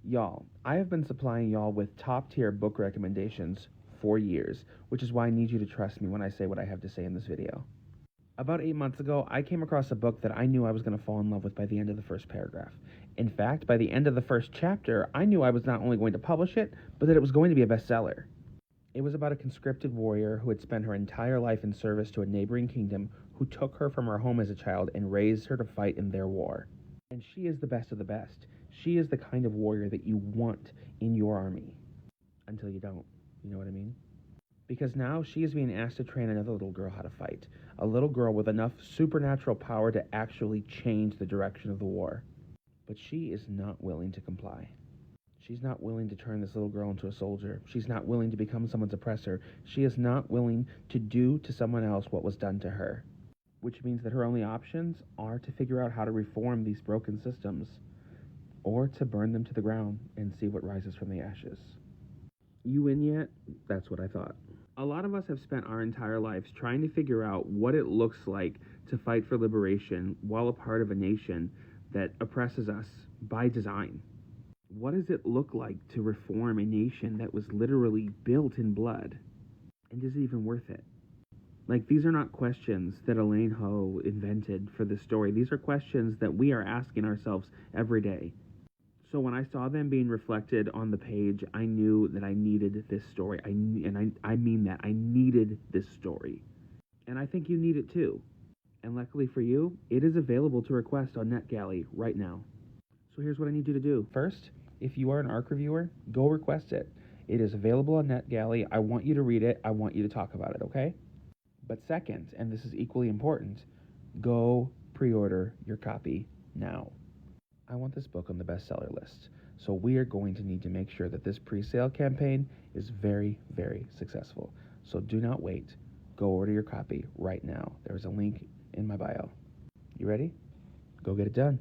Y'all, I have been supplying y'all with top tier book recommendations for years, which is why I need you to trust me when I say what I have to say in this video. About 8 months ago, I came across a book that I knew I was going to fall in love with by the end of the first paragraph. In fact, by the end of the first chapter, I knew I was not only going to publish it, but that it was going to be a bestseller. It was about a conscripted warrior who had spent her entire life in service to a neighboring kingdom who took her from her home as a child and raised her to fight in their war. And she is the best of the best. She is the kind of warrior that you want in your army. Until you don't. You know what I mean? Because now she is being asked to train another little girl how to fight. A little girl with enough supernatural power to actually change the direction of the war. But she is not willing to comply. She's not willing to turn this little girl into a soldier. She's not willing to become someone's oppressor. She is not willing to do to someone else what was done to her. Which means that her only options are to figure out how to reform these broken systems, or to burn them to the ground and see what rises from the ashes. You in yet? That's what I thought. A lot of us have spent our entire lives trying to figure out what it looks like to fight for liberation while a part of a nation that oppresses us by design. What does it look like to reform a nation that was literally built in blood? And is it even worth it? Like, these are not questions that Elaine Ho invented for this story. These are questions that we are asking ourselves every day. So when I saw them being reflected on the page, I knew that I needed this story. I mean that. I needed this story. And I think you need it too. And luckily for you, it is available to request on NetGalley right now. So here's what I need you to do. First, if you are an ARC reviewer, go request it. It is available on NetGalley. I want you to read it. I want you to talk about it, okay? But second, and this is equally important, go pre-order your copy now. I want this book on the bestseller list, so we are going to need to make sure that this pre-sale campaign is very, very successful. So do not wait. Go order your copy right now. There's a link in my bio. You ready? Go get it done.